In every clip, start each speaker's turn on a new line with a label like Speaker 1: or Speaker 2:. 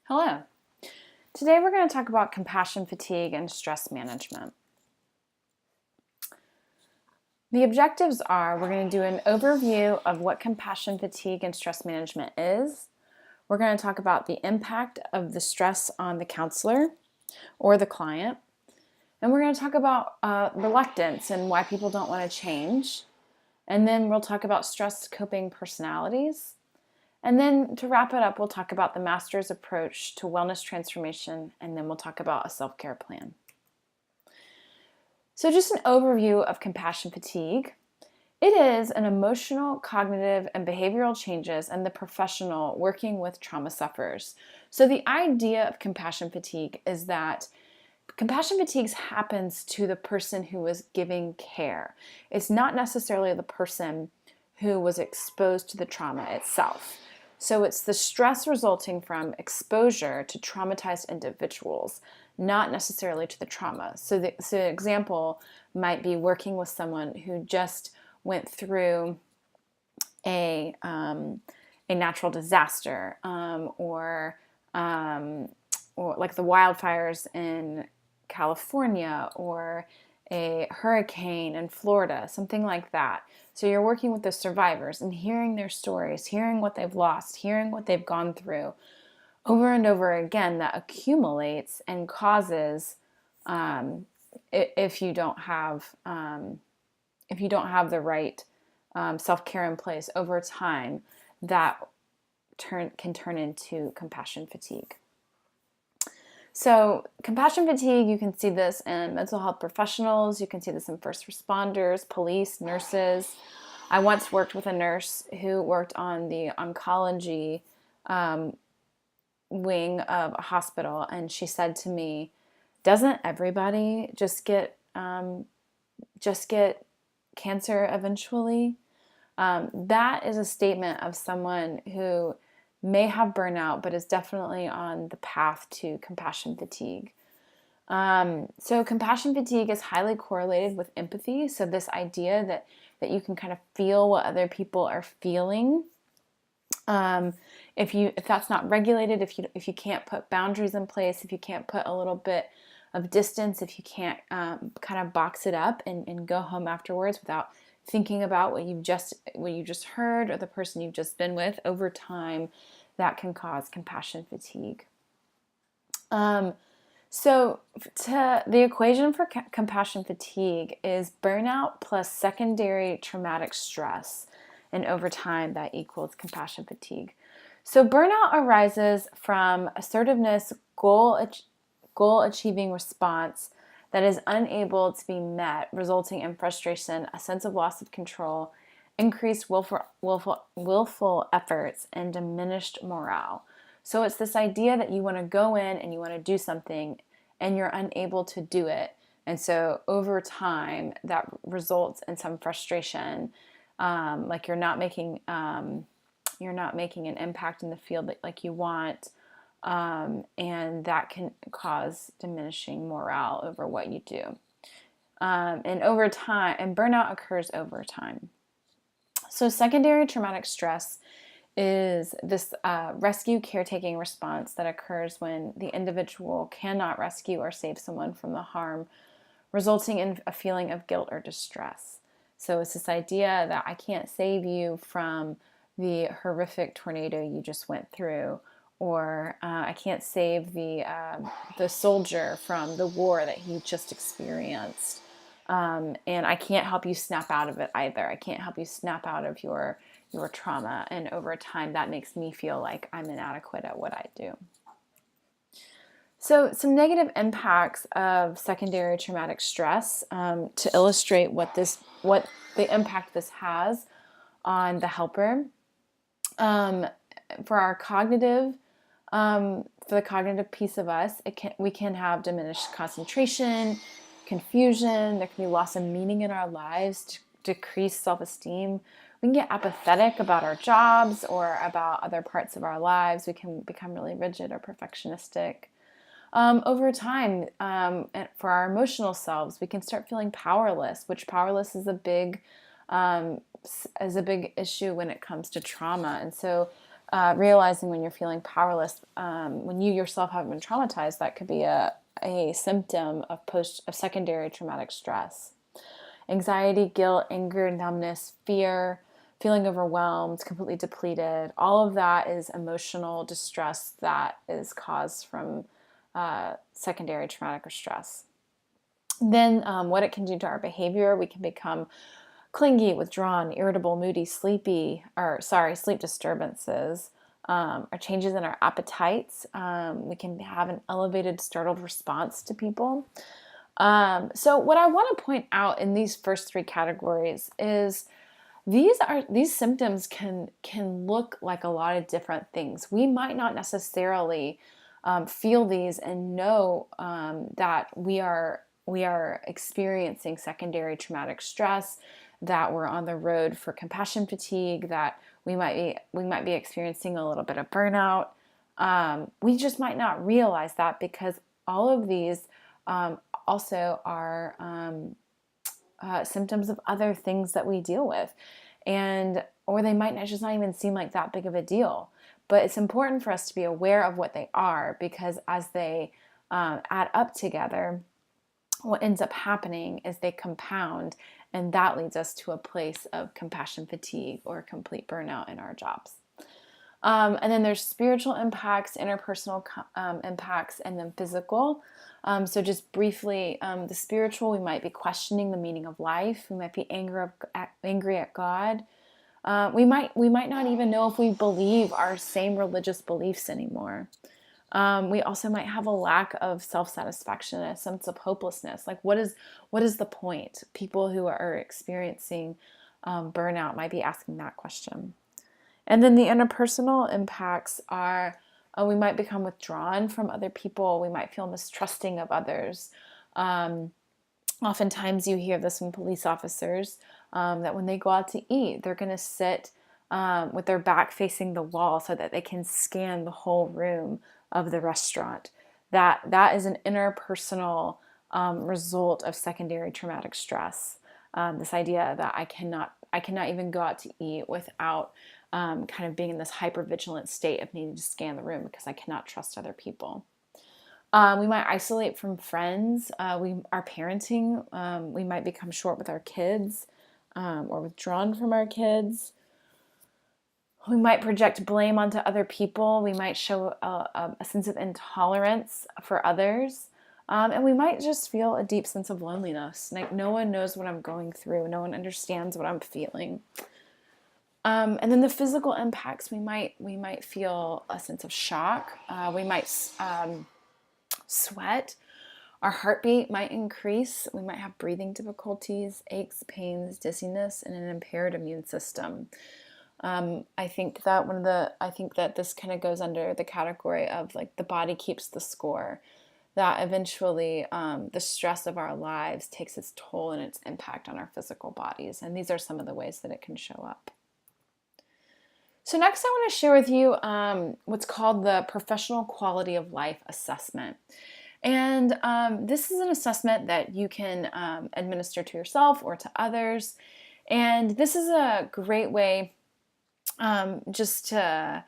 Speaker 1: Hello. Today we're going to talk about compassion fatigue and stress management. The objectives are we're going to do an overview of what compassion fatigue and stress management is. We're going to talk about the impact of the stress on the counselor or the client. And we're going to talk about reluctance and why people don't want to change. And then we'll talk about stress coping personalities. And then to wrap it up, we'll talk about the master's approach to wellness transformation, and then we'll talk about a self-care plan. So just an overview of compassion fatigue. It is an emotional, cognitive, and behavioral changes in the professional working with trauma sufferers. So the idea of compassion fatigue is that compassion fatigue happens to the person who is giving care. It's not necessarily the person who was exposed to the trauma itself. So it's the stress resulting from exposure to traumatized individuals, not necessarily to the trauma. So the example might be working with someone who just went through a natural disaster or like the wildfires in California or a hurricane in Florida, something like that. So you're working with the survivors and hearing their stories, hearing what they've lost, hearing what they've gone through over and over again. That accumulates and causes, if you don't have the right self-care in place over time, that can turn into compassion fatigue. So compassion fatigue, you can see this in mental health professionals, you can see this in first responders, police, nurses. I once worked with a nurse who worked on the oncology wing of a hospital, and she said to me, doesn't everybody just get cancer eventually? That is a statement of someone who may have burnout, but is definitely on the path to compassion fatigue. So compassion fatigue is highly correlated with empathy. So this idea that you can kind of feel what other people are feeling. If that's not regulated, if you can't put boundaries in place, if you can't put a little bit of distance, if you can't kind of box it up and go home afterwards without thinking about what you just heard or the person you've just been with, over time, that can cause compassion fatigue. So the equation for compassion fatigue is burnout plus secondary traumatic stress, and over time that equals compassion fatigue. So burnout arises from assertiveness, goal achieving response that is unable to be met, resulting in frustration, a sense of loss of control, increased willful efforts, and diminished morale. So it's this idea that you want to go in and you want to do something and you're unable to do it. And so over time, that results in some frustration, like you're not making an impact in the field like you want. And that can cause diminishing morale over what you do. And over time, and burnout occurs over time. So secondary traumatic stress is this rescue caretaking response that occurs when the individual cannot rescue or save someone from the harm, resulting in a feeling of guilt or distress. So it's this idea that I can't save you from the horrific tornado you just went through, or I can't save the soldier from the war that he just experienced. And I can't help you snap out of it either. I can't help you snap out of your trauma. And over time, that makes me feel like I'm inadequate at what I do. So some negative impacts of secondary traumatic stress to illustrate what the impact this has on the helper. For our cognitive, for the cognitive piece of us, we can have diminished concentration, confusion. There can be loss of meaning in our lives, decreased self-esteem. We can get apathetic about our jobs or about other parts of our lives. We can become really rigid or perfectionistic. Over time, for our emotional selves, we can start feeling powerless, which powerless is a big issue when it comes to trauma. And so realizing when you're feeling powerless, when you yourself haven't been traumatized, that could be a symptom of secondary traumatic stress. Anxiety, guilt, anger, numbness, fear, feeling overwhelmed, completely depleted, all of that is emotional distress that is caused from secondary traumatic stress. Then what it can do to our behavior, we can become clingy, withdrawn, irritable, moody, sleep disturbances, or changes in our appetites. We can have an elevated, startled response to people. So what I want to point out in these first three categories is these symptoms can look like a lot of different things. We might not necessarily feel these and know that we are experiencing secondary traumatic stress, that we're on the road for compassion fatigue, that we might be experiencing a little bit of burnout. We just might not realize that because all of these also are symptoms of other things that we deal with, or they might just not even seem like that big of a deal. But it's important for us to be aware of what they are, because as they add up together, what ends up happening is they compound, and that leads us to a place of compassion fatigue or complete burnout in our jobs. And then there's spiritual impacts, interpersonal impacts, and then physical. So just briefly, the spiritual, we might be questioning the meaning of life. We might be angry at God. We might not even know if we believe our same religious beliefs anymore. We also might have a lack of self-satisfaction, a sense of hopelessness. Like, what is the point? People who are experiencing burnout might be asking that question. And then the interpersonal impacts are we might become withdrawn from other people. We might feel mistrusting of others. Oftentimes you hear this from police officers, that when they go out to eat, they're going to sit with their back facing the wall so that they can scan the whole room of the restaurant. That is an interpersonal result of secondary traumatic stress. This idea that I cannot even go out to eat without kind of being in this hypervigilant state of needing to scan the room because I cannot trust other people. We might isolate from friends. Our parenting, we might become short with our kids or withdrawn from our kids. We might project blame onto other people. We might show a sense of intolerance for others. And we might just feel a deep sense of loneliness. Like, no one knows what I'm going through. No one understands what I'm feeling. And then the physical impacts, we might feel a sense of shock. We might sweat. Our heartbeat might increase. We might have breathing difficulties, aches, pains, dizziness, and an impaired immune system. I think that this kind of goes under the category of like the body keeps the score. That eventually the stress of our lives takes its toll and its impact on our physical bodies. And these are some of the ways that it can show up. So next I want to share with you what's called the Professional Quality of Life Assessment. And this is an assessment that you can administer to yourself or to others. And this is a great way just to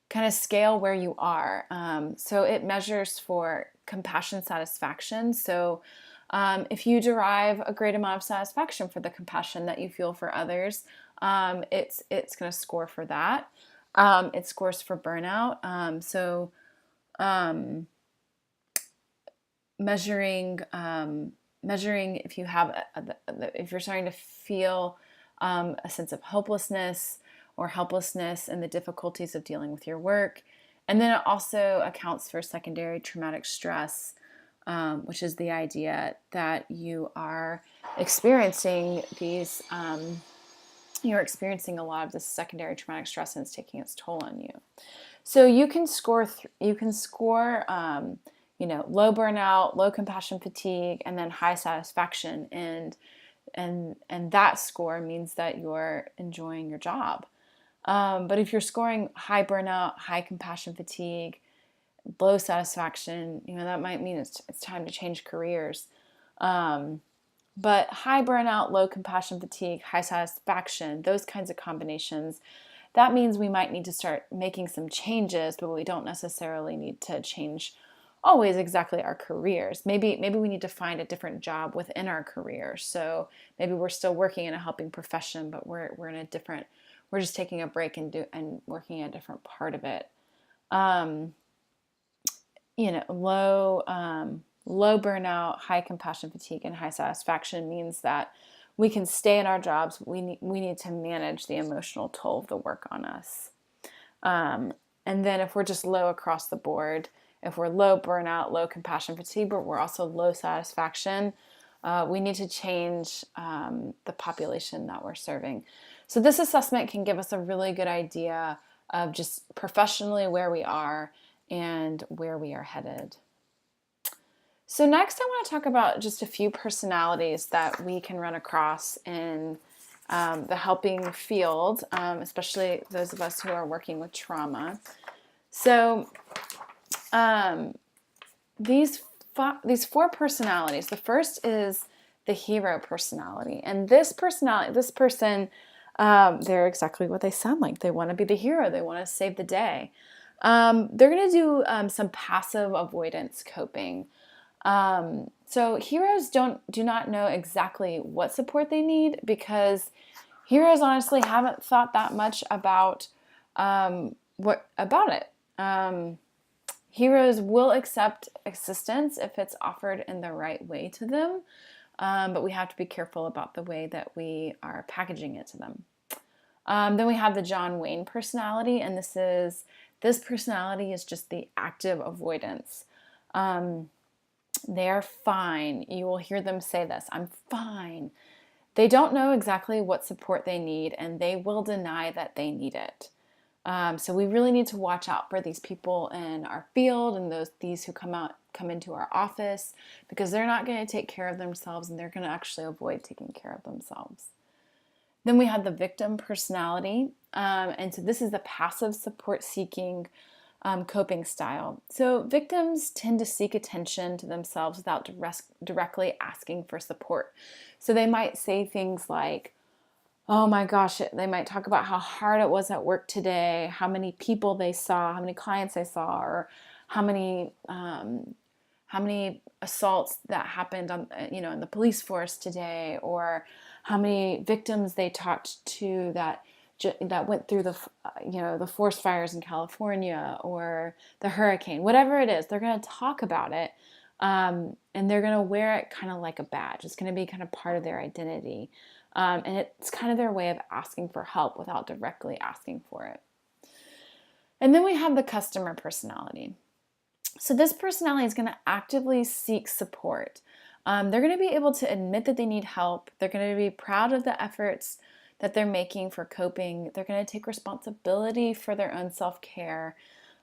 Speaker 1: kind of scale where you are. So it measures for compassion satisfaction. So if you derive a great amount of satisfaction for the compassion that you feel for others, it's going to score for that. It scores for burnout. Measuring if you have if you're starting to feel a sense of hopelessness or helplessness and the difficulties of dealing with your work. And then it also accounts for secondary traumatic stress, which is the idea that you are experiencing you're experiencing a lot of this secondary traumatic stress and it's taking its toll on you. So you can score low burnout, low compassion fatigue, and then high satisfaction. And that score means that you're enjoying your job. But if you're scoring high burnout, high compassion fatigue, low satisfaction, that might mean it's time to change careers. But high burnout, low compassion fatigue, high satisfaction, those kinds of combinations, that means we might need to start making some changes, but we don't necessarily need to change always exactly our careers. Maybe we need to find a different job within our career. So maybe we're still working in a helping profession, but we're in a different, we're just taking a break and working a different part of it. Low burnout, high compassion fatigue, and high satisfaction means that we can stay in our jobs. We need to manage the emotional toll of the work on us. And then if we're just low across the board, if we're low burnout, low compassion fatigue, but we're also low satisfaction, we need to change the population that we're serving. So this assessment can give us a really good idea of just professionally where we are and where we are headed. So next I want to talk about just a few personalities that we can run across in the helping field, especially those of us who are working with trauma. So these four personalities, the first is the hero personality. And this person, they're exactly what they sound like. They want to be the hero. They want to save the day. They're going to do some passive avoidance coping. So heroes do not know exactly what support they need, because heroes honestly haven't thought that much about it. Heroes will accept assistance if it's offered in the right way to them, but we have to be careful about the way that we are packaging it to them. Then we have the John Wayne personality, and this personality is just the active avoidance. They're fine. You will hear them say this, I'm fine. They don't know exactly what support they need, and they will deny that they need it. So we really need to watch out for these people in our field and these who come into our office, because they're not going to take care of themselves, and they're going to actually avoid taking care of themselves. Then we have the victim personality, and so this is the passive support-seeking coping style. So victims tend to seek attention to themselves without directly asking for support. So they might say things like, oh my gosh, they might talk about how hard it was at work today, how many people they saw, how many clients they saw, or how many assaults that happened in the police force today, or how many victims they talked to that went through the forest fires in California or the hurricane. Whatever it is, they're going to talk about it, and they're going to wear it kind of like a badge. It's going to be kind of part of their identity. And it's kind of their way of asking for help without directly asking for it. And then we have the customer personality. So this personality is going to actively seek support. They're going to be able to admit that they need help. They're going to be proud of the efforts that they're making for coping. They're going to take responsibility for their own self-care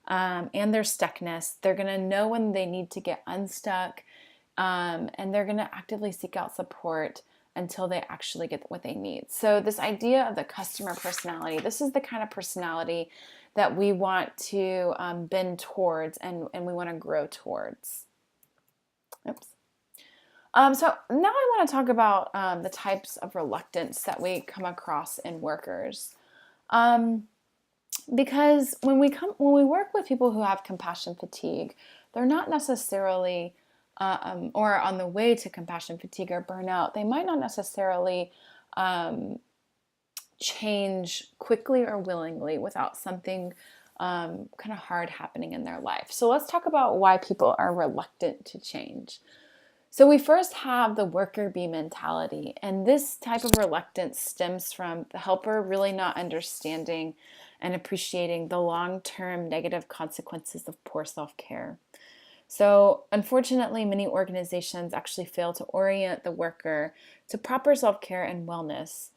Speaker 1: and their stuckness. They're going to know when they need to get unstuck, and they're going to actively seek out support until they actually get what they need. So this idea of the customer personality, this is the kind of personality that we want to bend towards and we want to grow towards. Oops. So now I want to talk about the types of reluctance that we come across in workers. Because when we work with people who have compassion fatigue, they're not necessarily or on the way to compassion fatigue or burnout, they might not necessarily change quickly or willingly without something kind of hard happening in their life. So let's talk about why people are reluctant to change. So we first have the worker bee mentality, and this type of reluctance stems from the helper really not understanding and appreciating the long-term negative consequences of poor self-care. So unfortunately, many organizations actually fail to orient the worker to proper self-care and wellness.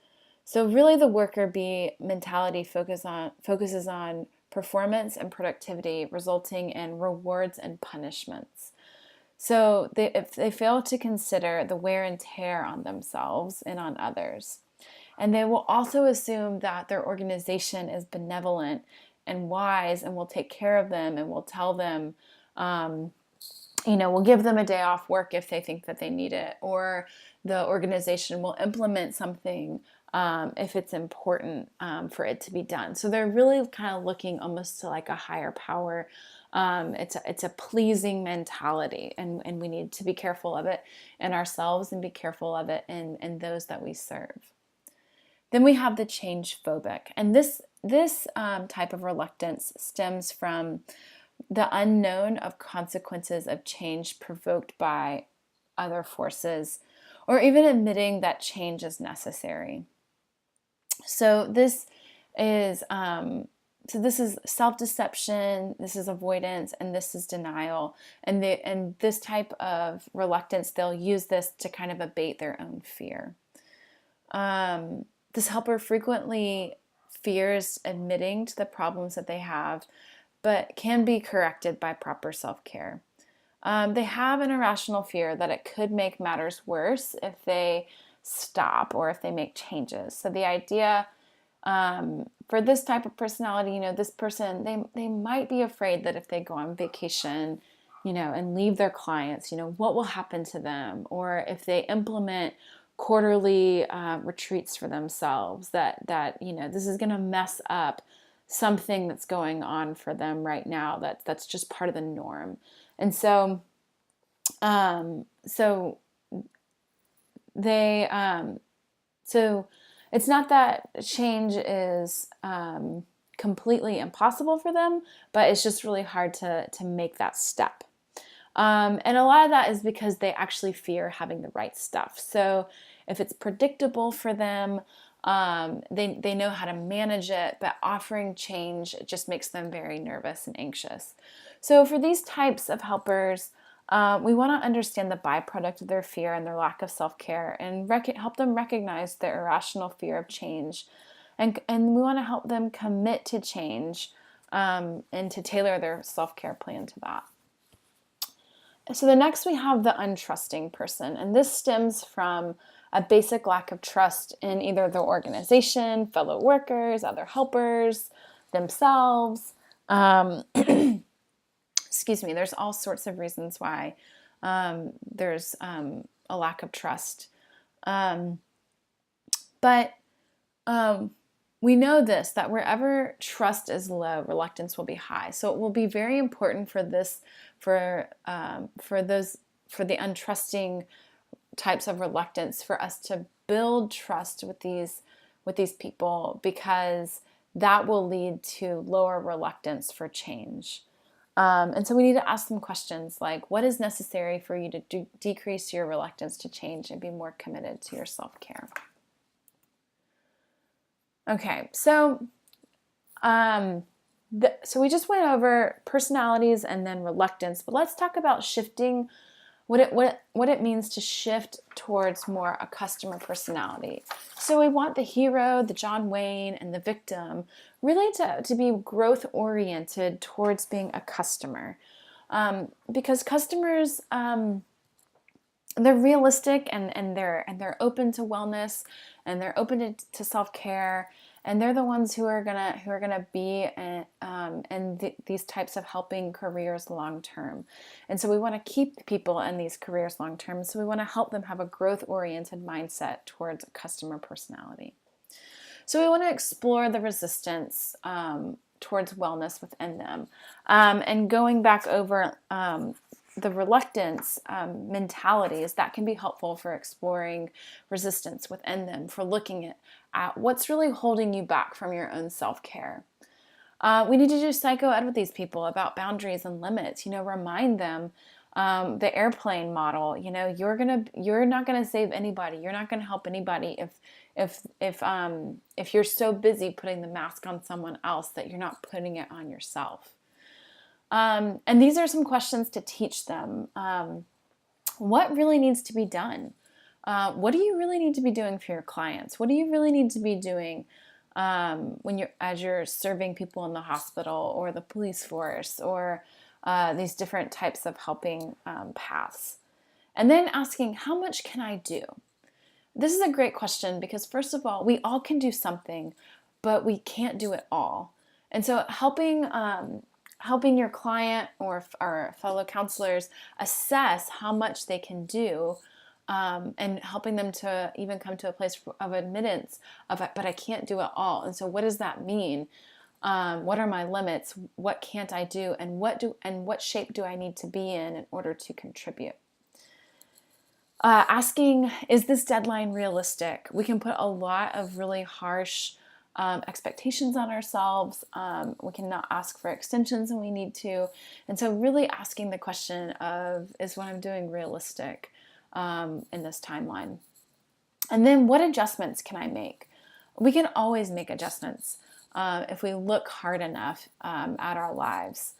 Speaker 1: So really the worker bee mentality focuses on performance and productivity, resulting in rewards and punishments. So if they fail to consider the wear and tear on themselves and on others. And they will also assume that their organization is benevolent and wise and will take care of them and will tell them, we'll give them a day off work if they think that they need it, or the organization will implement something if it's important for it to be done. So they're really kind of looking almost to like a higher power. It's a pleasing mentality, and we need to be careful of it in ourselves and be careful of it in those that we serve. Then we have the change phobic, and this type of reluctance stems from the unknown of consequences of change provoked by other forces, or even admitting that change is necessary. So this is self-deception, this is avoidance, and this is denial. And this type of reluctance, they'll use this to kind of abate their own fear. This helper frequently fears admitting to the problems that they have, but can be corrected by proper self-care. They have an irrational fear that it could make matters worse if they stop or if they make changes. So the idea for this type of personality, this person, they might be afraid that if they go on vacation, and leave their clients, what will happen to them? Or if they implement quarterly retreats for themselves, that this is going to mess up something that's going on for them right now. That's just part of the norm. And so it's not that change is completely impossible for them, but it's just really hard to make that step. And a lot of that is because they actually fear having the right stuff. So if it's predictable for them, they know how to manage it, but offering change just makes them very nervous and anxious. So for these types of helpers, we want to understand the byproduct of their fear and their lack of self-care, and help them recognize their irrational fear of change. And we want to help them commit to change and to tailor their self-care plan to that. So the next we have the untrusting person, and this stems from a basic lack of trust in either the organization, fellow workers, other helpers, themselves. Excuse me, there's all sorts of reasons why there's a lack of trust. But we know this, that wherever trust is low, reluctance will be high. So it will be very important for this, for the untrusting types of reluctance, for us to build trust with these people, because that will lead to lower reluctance for change. And so we need to ask them questions like, what is necessary for you to decrease your reluctance to change and be more committed to your self-care? Okay, so so we just went over personalities and then reluctance, but let's talk about shifting, what it means to shift towards more a customer personality. So we want the hero, the John Wayne, and the victim really to be growth oriented towards being a customer, because customers, they're realistic and they're open to wellness, and they're open to self-care, and they're the ones who are gonna be in these types of helping careers long term. And so we want to keep people in these careers long term. So we want to help them have a growth oriented mindset towards a customer personality. So we want to explore the resistance towards wellness within them, and going back over the reluctance mentalities that can be helpful for exploring resistance within them, for looking at what's really holding you back from your own self-care. We need to do psycho-ed with these people about boundaries and limits. Remind them the airplane model. You're not gonna save anybody. You're not gonna help anybody if you're so busy putting the mask on someone else that you're not putting it on yourself. And these are some questions to teach them. What really needs to be done? What do you really need to be doing for your clients? What do you really need to be doing as you're serving people in the hospital or the police force, or these different types of helping paths? And then asking, how much can I do? This is a great question, because first of all, we all can do something, but we can't do it all. And so helping your client or fellow counselors assess how much they can do and helping them to even come to a place of admittance of, but I can't do it all. And so what does that mean? What are my limits? What can't I do? And what shape do I need to be in order to contribute? Asking, is this deadline realistic? We can put a lot of really harsh expectations on ourselves. We cannot ask for extensions when we need to. And so really asking the question of, is what I'm doing realistic in this timeline? And then what adjustments can I make? We can always make adjustments if we look hard enough at our lives.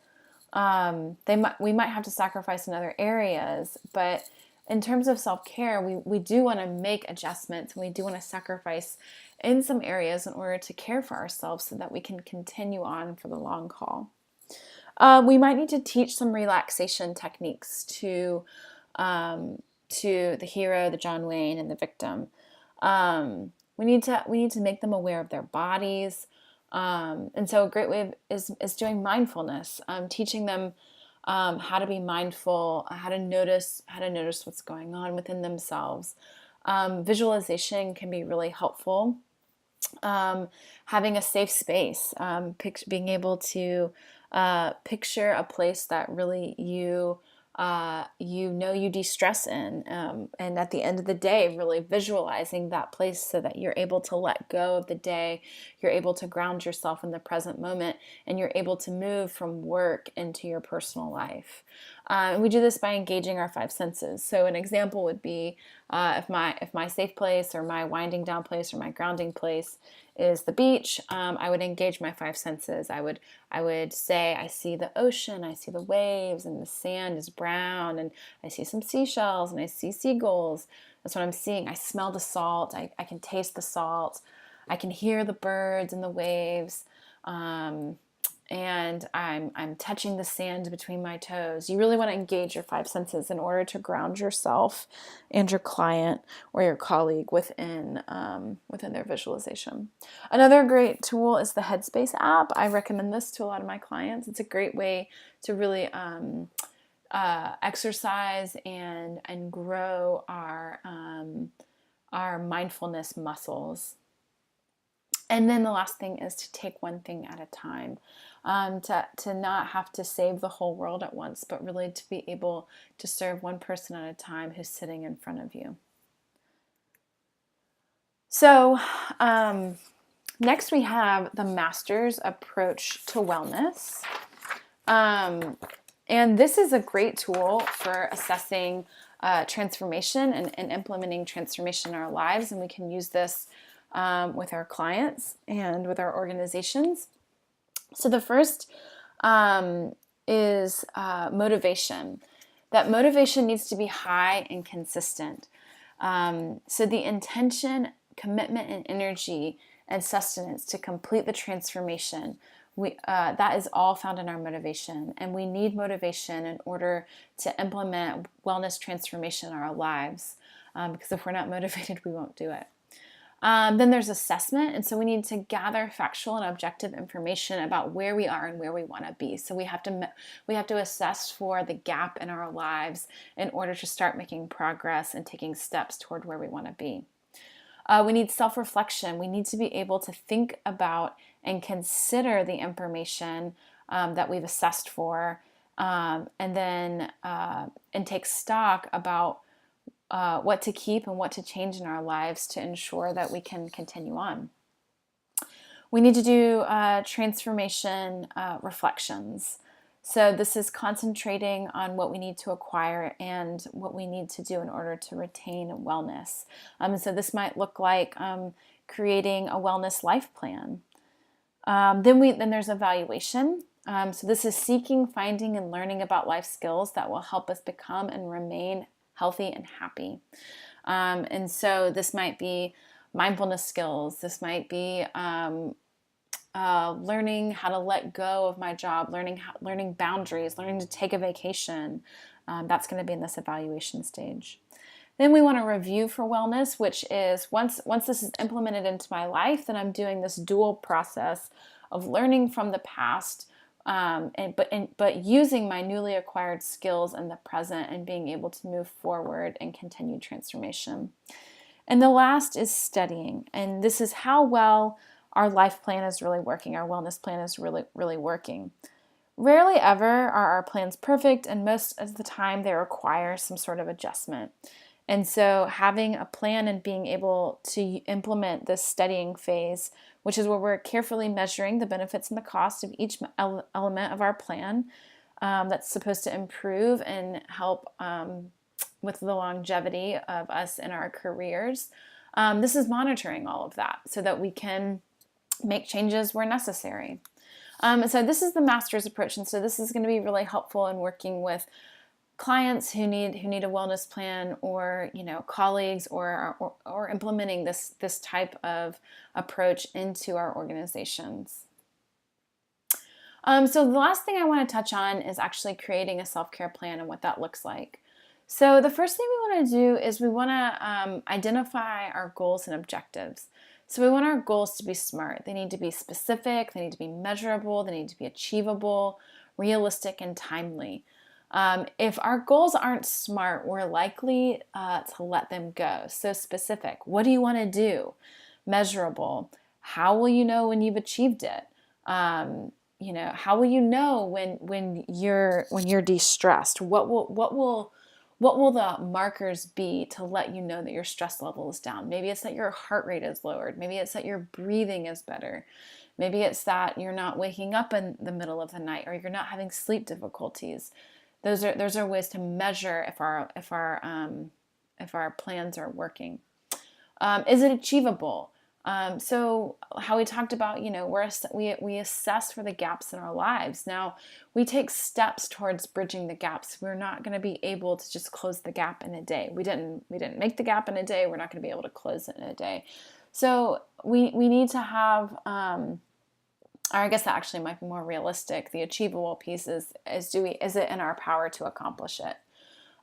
Speaker 1: We might have to sacrifice in other areas, but in terms of self-care, we do want to make adjustments, and we do want to sacrifice in some areas in order to care for ourselves so that we can continue on for the long haul. We might need to teach some relaxation techniques to the hero, the John Wayne, and the victim. We need to make them aware of their bodies. And so a great way is doing mindfulness, teaching them how to be mindful, how to notice what's going on within themselves. Visualization can be really helpful. Having a safe space, being able to picture a place that really you de-stress in, and at the end of the day, really visualizing that place so that you're able to let go of the day, you're able to ground yourself in the present moment, and you're able to move from work into your personal life. And we do this by engaging our five senses. So an example would be if my safe place or my winding down place or my grounding place is the beach, I would engage my five senses. I would say, I see the ocean, I see the waves, and the sand is brown, and I see some seashells, and I see seagulls. That's what I'm seeing. I smell the salt. I can taste the salt. I can hear the birds and the waves. And I'm touching the sand between my toes. You really want to engage your five senses in order to ground yourself and your client or your colleague within their visualization. Another great tool is the Headspace app. I recommend this to a lot of my clients. It's a great way to really exercise and grow our mindfulness muscles. And then the last thing is to take one thing at a time, to not have to save the whole world at once, but really to be able to serve one person at a time who's sitting in front of you. So next we have the Master's Approach to Wellness. And this is a great tool for assessing transformation and implementing transformation in our lives. And we can use this with our clients and with our organizations. So the first is motivation. That motivation needs to be high and consistent. So the intention, commitment, and energy and sustenance to complete the transformation, that is all found in our motivation. And we need motivation in order to implement wellness transformation in our lives. Because if we're not motivated, we won't do it. Then there's assessment, and so we need to gather factual and objective information about where we are and where we want to be. So we have to assess for the gap in our lives in order to start making progress and taking steps toward where we want to be. We need self-reflection. We need to be able to think about and consider the information that we've assessed for, and then and take stock about what to keep and what to change in our lives to ensure that we can continue on. We need to do transformation reflections. So this is concentrating on what we need to acquire and what we need to do in order to retain wellness. So this might look like creating a wellness life plan. Then there's evaluation. So this is seeking, finding, and learning about life skills that will help us become and remain healthy and happy. And so this might be mindfulness skills. This might be learning how to let go of my job, learning boundaries, learning to take a vacation. That's going to be in this evaluation stage. Then we want to review for wellness, which is once this is implemented into my life, then I'm doing this dual process of learning from the past but using my newly acquired skills in the present and being able to move forward and continue transformation. And the last is studying. And this is how well our life plan is really working, our wellness plan is really working. Rarely ever are our plans perfect, and most of the time they require some sort of adjustment. And so having a plan and being able to implement this studying phase, which is where we're carefully measuring the benefits and the cost of each element of our plan, that's supposed to improve and help with the longevity of us in our careers. This is monitoring all of that so that we can make changes where necessary. So this is the master's approach, and so this is going to be really helpful in working with clients who need a wellness plan, or colleagues, or implementing this type of approach into our organizations. So the last thing I want to touch on is actually creating a self-care plan and what that looks like. So the first thing we want to do is we want to identify our goals and objectives. So we want our goals to be SMART. They need to be specific, they need to be measurable, they need to be achievable, realistic, and timely. If our goals aren't SMART, we're likely to let them go. So specific, what do you want to do? Measurable, how will you know when you've achieved it? How will you know when you're de-stressed? What will the markers be to let you know that your stress level is down? Maybe it's that your heart rate is lowered. Maybe it's that your breathing is better. Maybe it's that you're not waking up in the middle of the night, or you're not having sleep difficulties. Those are ways to measure if our plans are working. Is it achievable? So how we talked about, we assess for the gaps in our lives. Now, we take steps towards bridging the gaps. We're not going to be able to just close the gap in a day. We didn't make the gap in a day. We're not going to be able to close it in a day. So we need to have, or I guess that actually might be more realistic. The achievable piece is it in our power to accomplish it?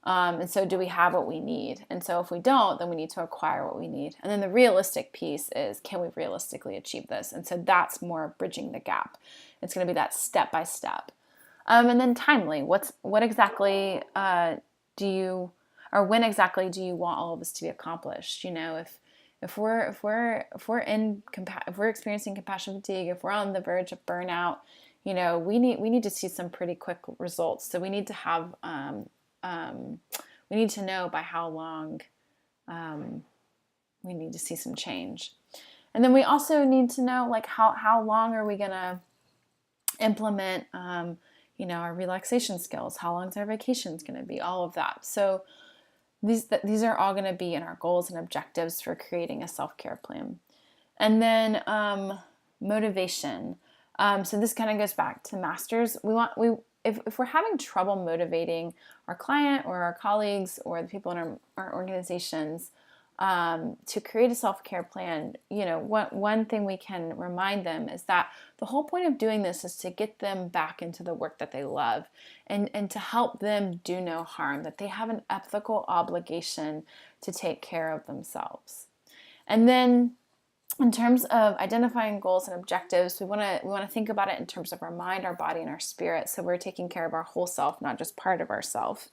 Speaker 1: And so do we have what we need? And so if we don't, then we need to acquire what we need. And then the realistic piece is, can we realistically achieve this? And so that's more bridging the gap. It's going to be that step by step. And then timely, what exactly when exactly do you want all of this to be accomplished? If we're experiencing compassion fatigue, if we're on the verge of burnout, we need to see some pretty quick results. So we need to have we need to know by how long we need to see some change. And then we also need to know, like, how long are we going to implement, our relaxation skills? How long is our vacations going to be? All of that. So these are all going to be in our goals and objectives for creating a self-care plan. And then motivation. So this kind of goes back to masters. If we're having trouble motivating our client or our colleagues or the people in our organizations to create a self-care plan, one thing we can remind them is that the whole point of doing this is to get them back into the work that they love, and to help them do no harm, that they have an ethical obligation to take care of themselves. And then in terms of identifying goals and objectives, we want to think about it in terms of our mind, our body, and our spirit. So we're taking care of our whole self, not just part of ourself.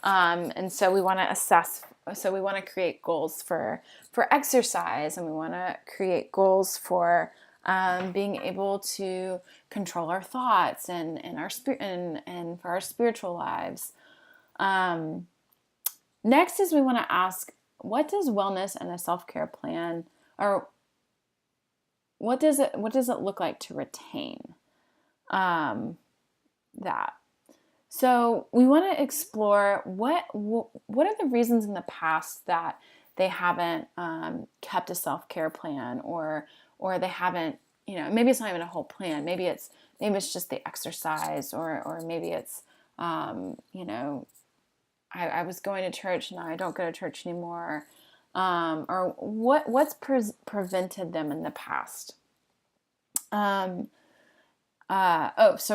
Speaker 1: And so we want to assess. So we want to create goals for exercise, and we want to create goals for being able to control our thoughts and our spirit and for our spiritual lives. Next is we want to ask, what does wellness and a self-care plan, or what does it look like to retain that? So we want to explore what are the reasons in the past that they haven't kept a self-care plan, or they haven't, maybe it's not even a whole plan. Maybe it's just the exercise, or maybe it's I was going to church, now I don't go to church anymore. Or what's prevented them in the past. So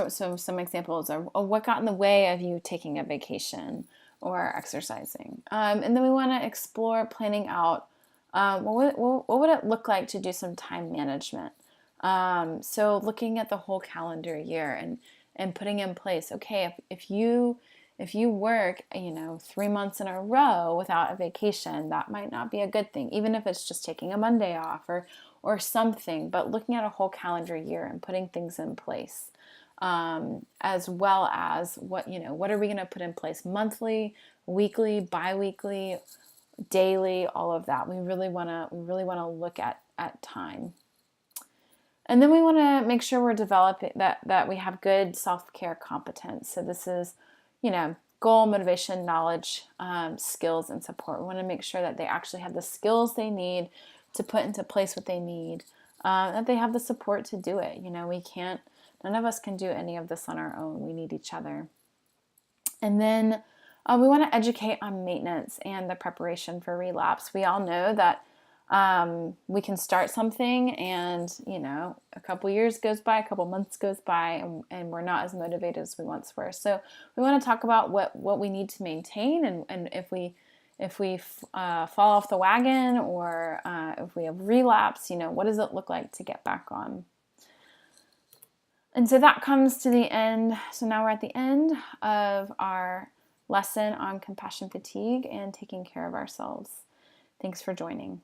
Speaker 1: some examples are, what got in the way of you taking a vacation or exercising. And then we want to explore planning out, what would it look like to do some time management? So looking at the whole calendar year and putting in place, okay, if you work, 3 months in a row without a vacation, that might not be a good thing, even if it's just taking a Monday off or something. But looking at a whole calendar year and putting things in place, as well as what are we going to put in place monthly, weekly, bi-weekly, daily, all of that. We really want to look at time. And then we want to make sure we're developing that we have good self-care competence. So this is, goal, motivation, knowledge, skills, and support. We want to make sure that they actually have the skills they need to put into place what they need, that they have the support to do it. None of us can do any of this on our own. We need each other. And then we want to educate on maintenance and the preparation for relapse. We all know that we can start something and, a couple years goes by, a couple months goes by, and we're not as motivated as we once were. So we want to talk about what we need to maintain, and if we fall off the wagon, or if we have relapse, what does it look like to get back on? And so that comes to the end. So now we're at the end of our lesson on compassion fatigue and taking care of ourselves. Thanks for joining.